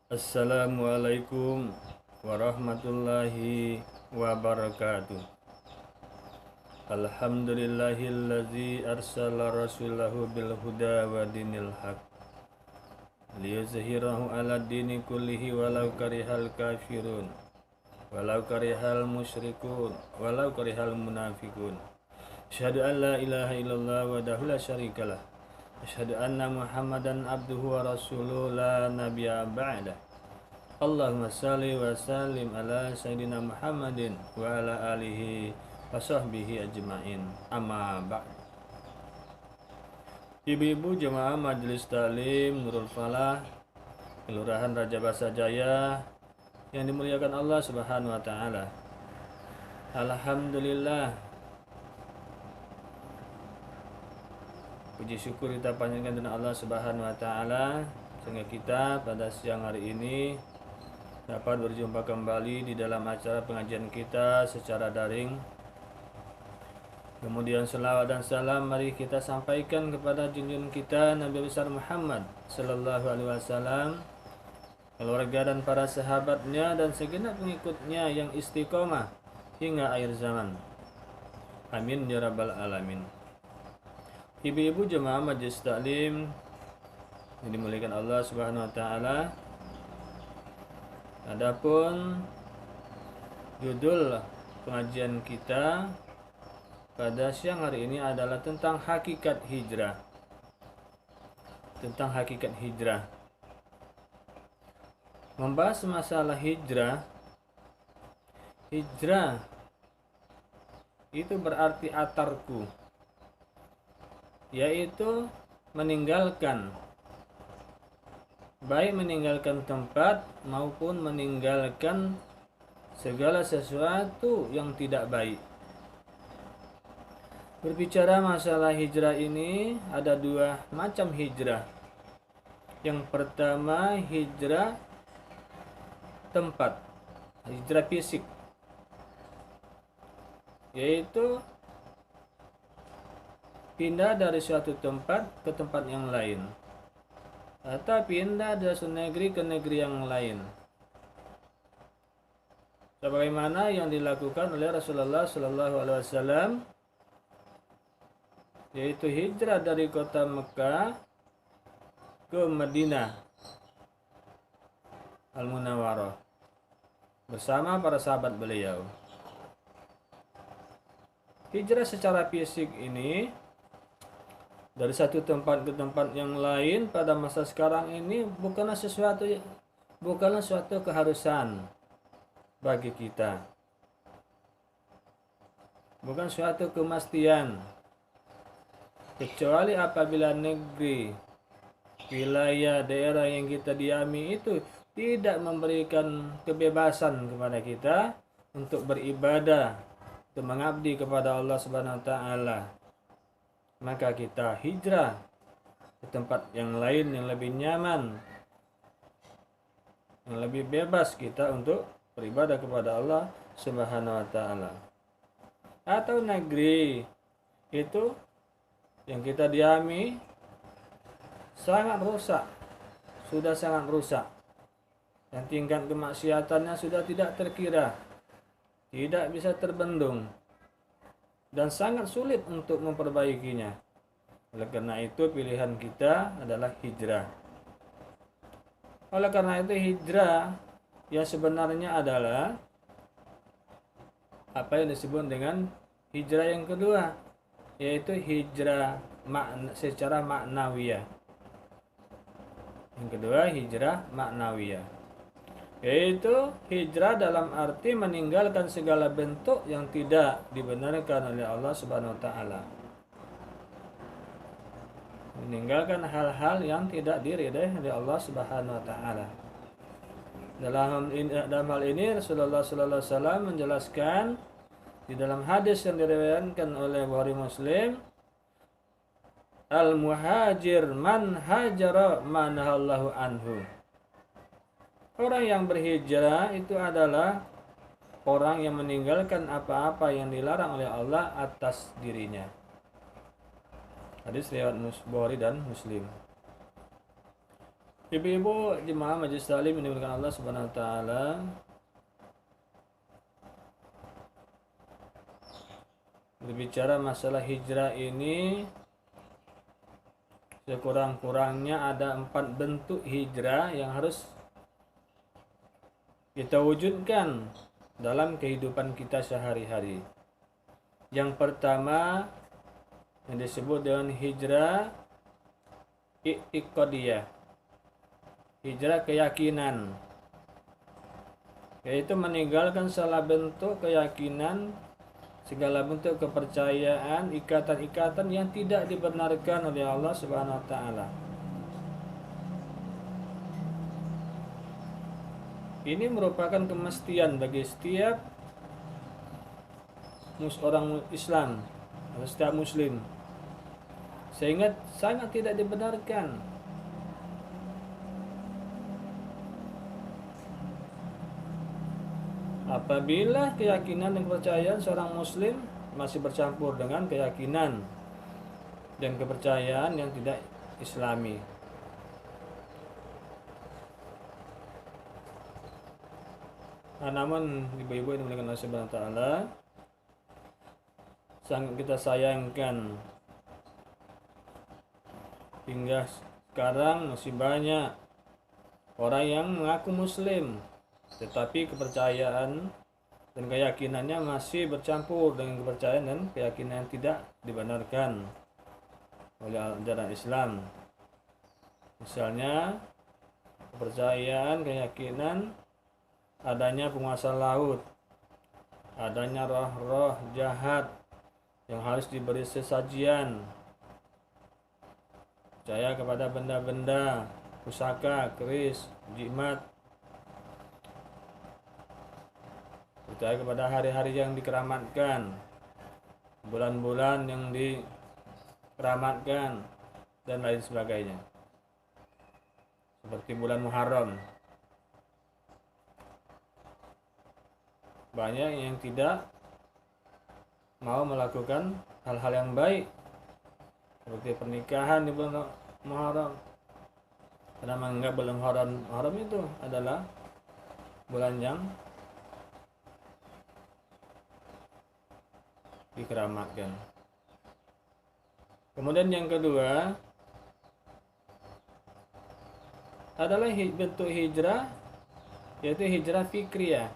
Assalamualaikum warahmatullahi wabarakatuh. Alhamdulillahillazi arsala rasulahu bil huda wa dinil haq liyuzhirahu ala dini kullihi walau karihal kafirun walau karihal musyrikun walau karihal munafikun. Asyhadu an la ilaha illallah wahdahu la syarikalah. Asyhadu anna Muhammadan abduhu wa rasuluhu la nabiyya ba'dah. Allahumma salli wa sallim ala sayyidina Muhammadin wa ala alihi wa sahbihi ajma'in. Amma ba'd. Ibu-ibu jemaah Majelis Taklim Nurul Falah Kelurahan Raja Basa Jaya yang dimuliakan Allah Subhanahu wa taala. Alhamdulillah, puji syukur kita panjatkan dengan Allah Subhanahu wa taala sehingga kita pada siang hari ini dapat berjumpa kembali di dalam acara pengajian kita secara daring. Kemudian selawat dan salam mari kita sampaikan kepada junjungan kita Nabi besar Muhammad sallallahu alaihi wasallam, keluarga dan para sahabatnya dan segenap pengikutnya yang istiqomah hingga akhir zaman. Amin ya rabbal alamin. Ibu-ibu jemaah Majelis Taklim yang dimuliakan Allah Subhanahu wa taala. Adapun judul pengajian kita pada siang hari ini adalah tentang hakikat hijrah. Tentang hakikat hijrah. Membahas masalah hijrah. Hijrah itu berarti atarku, yaitu meninggalkan, baik meninggalkan tempat maupun meninggalkan segala sesuatu yang tidak baik. Berbicara masalah hijrah ini ada dua macam hijrah. Yang pertama hijrah tempat, hijrah fisik, yaitu pindah dari suatu tempat ke tempat yang lain, atau pindah dari suatu negeri ke negeri yang lain, sebagaimana yang dilakukan oleh Rasulullah Sallallahu Alaihi Wasallam, yaitu hijrah dari kota Mekah ke Madinah Al-Munawwarah bersama para sahabat beliau. Hijrah secara fisik ini dari satu tempat ke tempat yang lain pada masa sekarang ini bukanlah suatu keharusan bagi kita. Bukan suatu kemestian. Kecuali apabila negeri, wilayah, daerah yang kita diami itu tidak memberikan kebebasan kepada kita untuk beribadah, untuk mengabdi kepada Allah Subhanahu wa taala, maka kita hijrah ke tempat yang lain yang lebih nyaman, yang lebih bebas kita untuk beribadah kepada Allah Subhanahu wa taala. Atau negeri itu yang kita diami sangat rusak, sudah sangat rusak, dan tingkat kemaksiatannya sudah tidak terkira, tidak bisa terbendung, dan sangat sulit untuk memperbaikinya. Oleh karena itu pilihan kita adalah hijrah. Oleh karena itu hijrah yang sebenarnya adalah apa yang disebut dengan hijrah yang kedua, yaitu hijrah secara maknawiyah. Yang kedua hijrah maknawiyah, yaitu hijrah dalam arti meninggalkan segala bentuk yang tidak dibenarkan oleh Allah Subhanahu wa taala. Meninggalkan hal-hal yang tidak diridai oleh Allah Subhanahu wa taala. Dalam hal ini Rasulullah sallallahu alaihi wasallam menjelaskan di dalam hadis yang diriwayatkan oleh Bukhari Muslim, al-muhajir man hajara ma nahallahu anhu. Orang yang berhijrah itu adalah orang yang meninggalkan apa-apa yang dilarang oleh Allah atas dirinya. Hadis riwayat Bukhari dan Muslim. Ibu-ibu jemaah majelis taklim yang dimuliakan Allah Subhanahu wa taala, berbicara masalah hijrah ini sekurang-kurangnya ada 4 bentuk hijrah yang harus kita wujudkan dalam kehidupan kita sehari-hari. Yang pertama yang disebut dengan hijrah i'tiqadiyah, hijrah keyakinan, yaitu meninggalkan segala bentuk keyakinan, segala bentuk kepercayaan, ikatan-ikatan yang tidak dibenarkan oleh Allah Subhanahu wa taala. Ini merupakan kemestian bagi setiap orang Islam atau setiap muslim, sehingga sangat tidak dibenarkan apabila keyakinan dan kepercayaan seorang muslim masih bercampur dengan keyakinan dan kepercayaan yang tidak islami. Namun ibu-ibu yang dimuliakan Allah Subhanahu wa taala, sangat kita sayangkan hingga sekarang masih banyak orang yang mengaku muslim tetapi kepercayaan dan keyakinannya masih bercampur dengan kepercayaan dan keyakinan yang tidak dibenarkan oleh ajaran Islam. Misalnya kepercayaan, keyakinan adanya penguasa laut, adanya roh-roh jahat yang harus diberi sesajian, percaya kepada benda-benda, pusaka, keris, jimat, percaya kepada hari-hari yang dikeramatkan, bulan-bulan yang dikeramatkan, dan lain sebagainya, seperti bulan Muharram. Banyak yang tidak mau melakukan hal-hal yang baik seperti pernikahan di bulan Muharram, karena menganggap bulan Muharram itu adalah bulan yang dikeramatkan. Kemudian yang kedua adalah bentuk hijrah, yaitu hijrah fikriyah.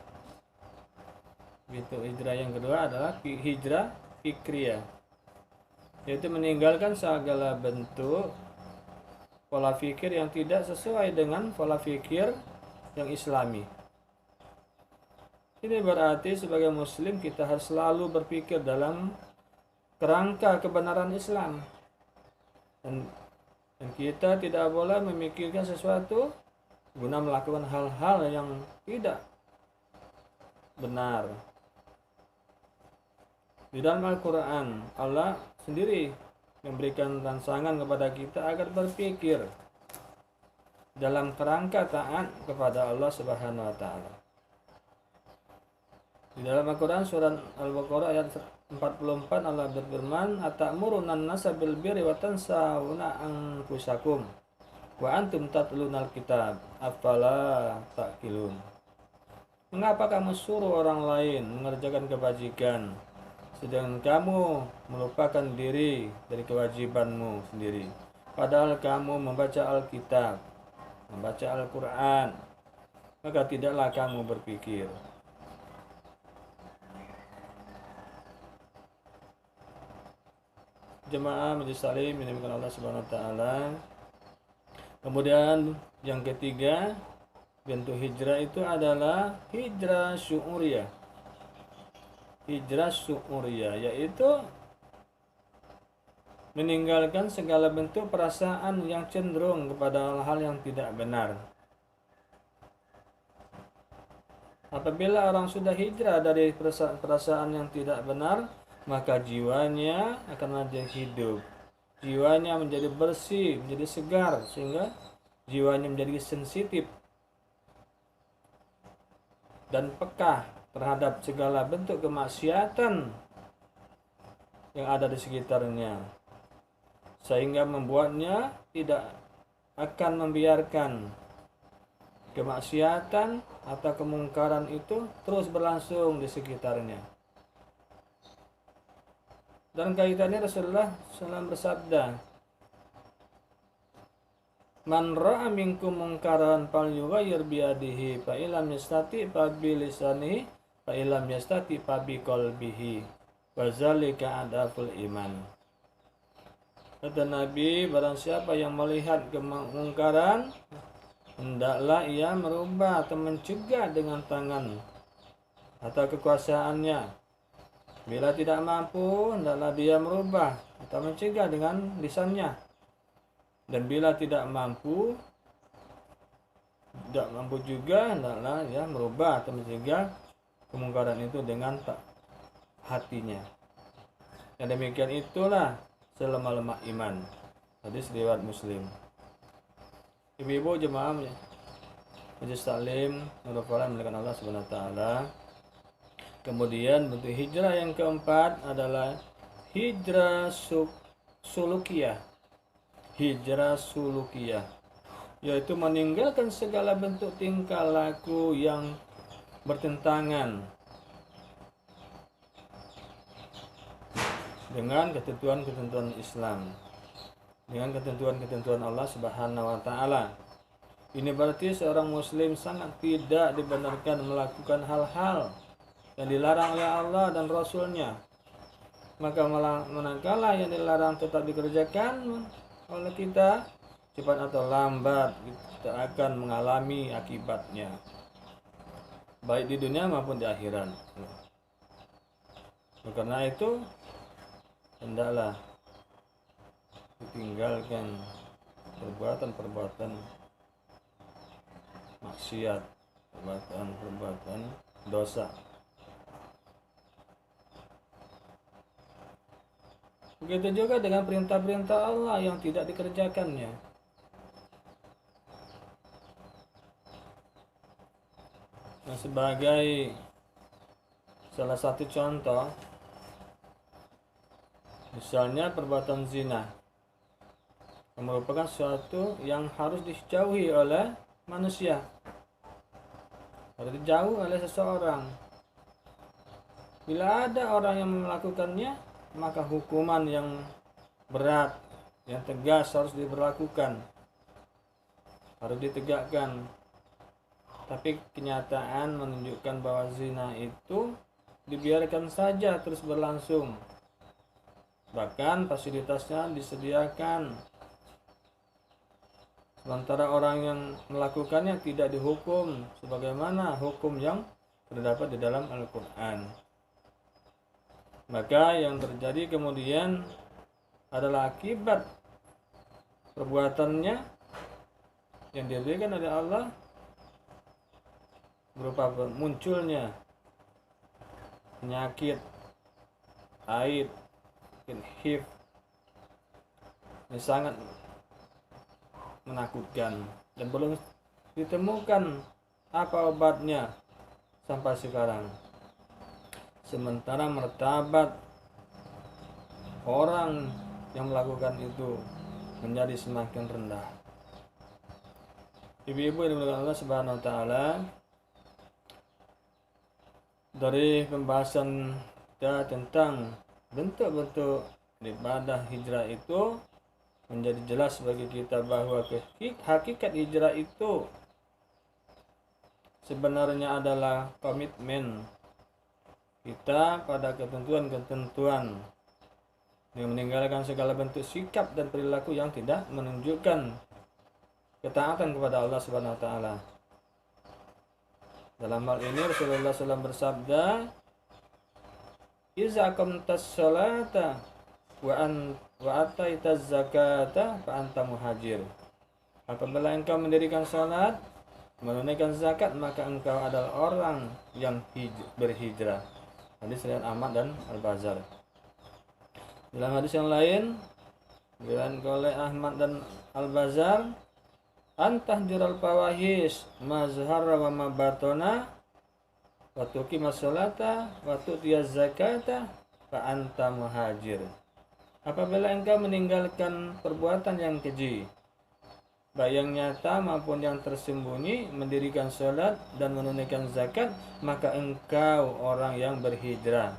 Bentuk hijrah yang kedua adalah hijrah fikriyah, yaitu meninggalkan segala bentuk pola fikir yang tidak sesuai dengan pola fikir yang islami. Ini berarti sebagai muslim kita harus selalu berpikir dalam kerangka kebenaran Islam, dan kita tidak boleh memikirkan sesuatu guna melakukan hal-hal yang tidak benar. Di dalam Al-Quran, Allah sendiri memberikan rangsangan kepada kita agar berpikir dalam kerangka taat kepada Allah Subhanahu wa taala. Di dalam Al-Quran surat Al-Baqarah ayat 44 Allah berfirman, "Atamuruna an-nasa bil birri wa tansawna anfusakum wa antum tatlunal kitab afala taqilun." Mengapa kamu suruh orang lain mengerjakan kebajikan sedangkan kamu melupakan diri dari kewajibanmu sendiri? Padahal kamu membaca Alkitab, membaca Al-Quran, maka tidaklah kamu berpikir. Jemaah majelis taklim yang dimuliakan Allah Subhanahu wa taala. Kemudian yang ketiga, bentuk hijrah itu adalah hijrah syu'uriyah. Hijrah syu'uriyah yaitu meninggalkan segala bentuk perasaan yang cenderung kepada hal-hal yang tidak benar. Apabila orang sudah hijrah dari perasaan yang tidak benar, maka jiwanya akan menjadi hidup, jiwanya menjadi bersih, menjadi segar, sehingga jiwanya menjadi sensitif dan peka terhadap segala bentuk kemaksiatan yang ada di sekitarnya, sehingga membuatnya tidak akan membiarkan kemaksiatan atau kemungkaran itu terus berlangsung di sekitarnya. Dan kaitannya Rasulullah SAW bersabda, "Man ra'a minkum mungkaran falyughayyir biyadihi, fa illam yastati fa bi lisanihi, fa illam yastati fa bi qalbihi, wa zalika adaful iman." Kata Nabi, barang siapa yang melihat kemungkaran, hendaklah ia merubah atau mencegah dengan tangan atau kekuasaannya. Bila tidak mampu, hendaklah dia merubah atau mencegah dengan lisannya. Dan bila tidak mampu juga, hendaklah dia merubah atau mencegah kemungkaran itu dengan hatinya. Dan demikian itulah selemah-lemah iman. Hadis riwayat Muslim. Ibu-ibu jemaah Majelis Taklim Nurul Falah melakukan Allah Subhanahu wa taala. Kemudian bentuk hijrah yang keempat adalah hijrah sulukiyah. Hijrah sulukiyah, yaitu meninggalkan segala bentuk tingkah laku yang bertentangan dengan ketentuan-ketentuan Islam, dengan ketentuan-ketentuan Allah Subhanahu wa taala. Ini berarti seorang muslim sangat tidak dibenarkan melakukan hal-hal yang dilarang oleh Allah dan Rasul-Nya. Maka manakala yang dilarang tetap dikerjakan oleh kita, cepat atau lambat kita akan mengalami akibatnya, baik di dunia maupun di akhirat. Karena itu hendaklah ditinggalkan perbuatan-perbuatan maksiat, perbuatan dosa. Begitu juga dengan perintah-perintah Allah yang tidak dikerjakannya. Nah, sebagai salah satu contoh, misalnya perbuatan zina, yang merupakan sesuatu yang harus dijauhi oleh manusia, harus dijauhi oleh seseorang. Bila ada orang yang melakukannya, maka hukuman yang berat, yang tegas harus diberlakukan, harus ditegakkan. Tapi kenyataan menunjukkan bahwa zina itu dibiarkan saja terus berlangsung. Bahkan fasilitasnya disediakan, sementara orang yang melakukannya tidak dihukum sebagaimana hukum yang terdapat di dalam Al-Quran. Maka yang terjadi kemudian adalah akibat perbuatannya yang diberikan oleh Allah berupa munculnya penyakit, haid, HIV. Ini sangat menakutkan dan belum ditemukan apa obatnya sampai sekarang. Sementara martabat orang yang melakukan itu menjadi semakin rendah. Ibu-ibu yang dimuliakan Allah Subhanahu wa taala, dari pembahasan kita tentang bentuk-bentuk ibadah hijrah itu menjadi jelas bagi kita bahwa hakikat hijrah itu sebenarnya adalah komitmen kita pada ketentuan-ketentuan yang meninggalkan segala bentuk sikap dan perilaku yang tidak menunjukkan ketaatan kepada Allah Subhanahu wa taala. Dalam hal ini Rasulullah SAW bersabda, "Iza aqamtas sholata wa ataitaz zakata fa anta muhajir." Apabila engkau mendirikan salat, menunaikan zakat, maka engkau adalah orang yang berhijrah. Hadis riwayat Ahmad dan Al-Bazzar. Dalam hadis yang lain diriwayatkan oleh Ahmad dan Al-Bazzar, "Antahjurul fawahish ma zahara wa ma batana wa tuqimas sholata wa tu'tiyaz zakata fa anta muhajir." Apabila engkau meninggalkan perbuatan yang keji, baik yang nyata maupun yang tersembunyi, mendirikan sholat dan menunaikan zakat, maka engkau orang yang berhijrah.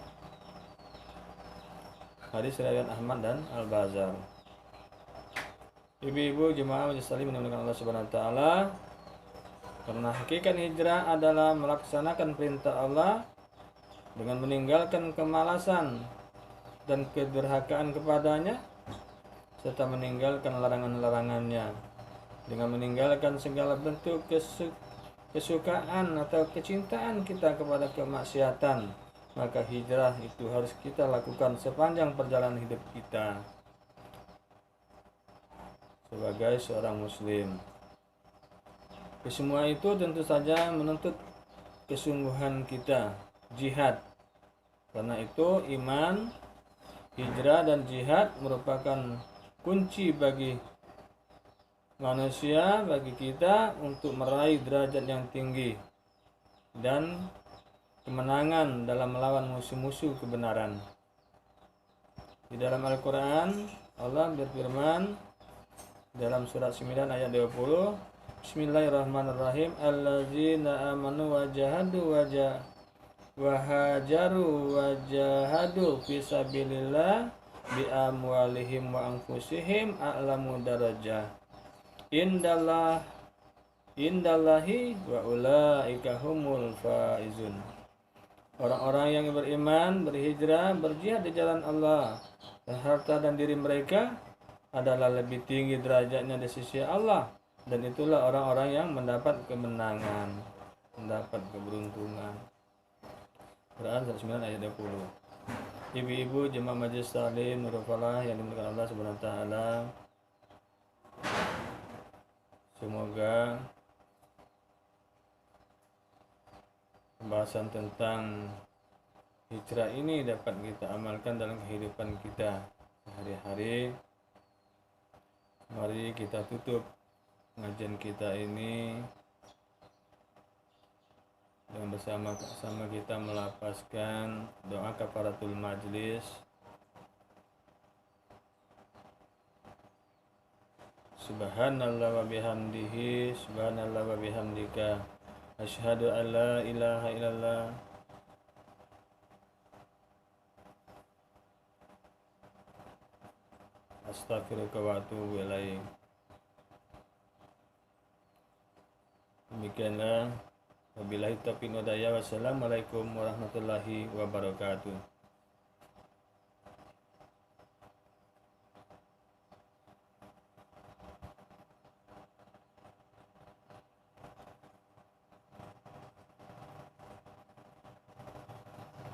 Hadis riwayat Ahmad dan Al-Bazzar. Ibu-ibu jemaah majelis taklim dimuliakan Allah Subhanahu wa taala, karena hakikat hijrah adalah melaksanakan perintah Allah dengan meninggalkan kemalasan dan kedurhakaan kepadanya, serta meninggalkan larangan-larangannya. Dengan meninggalkan segala bentuk kesukaan atau kecintaan kita kepada kemaksiatan, maka hijrah itu harus kita lakukan sepanjang perjalanan hidup kita sebagai seorang muslim. Semua itu tentu saja menuntut kesungguhan kita, jihad. Karena itu iman, hijrah dan jihad merupakan kunci bagi manusia, bagi kita untuk meraih derajat yang tinggi dan kemenangan dalam melawan musuh-musuh kebenaran. Di dalam Al-Quran, Allah berfirman dalam surat 9 ayat 20, Bismillahirrahmanirrahim, allazina amanu wajahadu wahajaru wajahadu fisabilillah bi amwalihim wa anfusihim a'lamu darajah indallahi wa ulaika humul faizun. Orang-orang yang beriman, berhijrah, berjihad di jalan Allah, dan harta dan diri mereka adalah lebih tinggi derajatnya di sisi Allah, dan itulah orang-orang yang mendapat kemenangan, mendapat keberuntungan. Quran 9 ayat 20. Ibu-ibu jemaah majelis taklim Nurul Falah yang dimuliakan Allah Subhanahu wa taala, semoga pembahasan tentang hijrah ini dapat kita amalkan dalam kehidupan kita sehari-hari. Mari kita tutup pengajian kita ini dengan bersama-sama kita melafazkan doa kafaratul majlis. Subhanallah wa bihamdihi, subhanallah wa bihamdika, asyhadu an la ilaha illallah, astaghfiruka wa atubu ilaik. Demikianlah, wabillahi taufiq wal hidayah. Wassalamualaikum warahmatullahi wabarakatuh.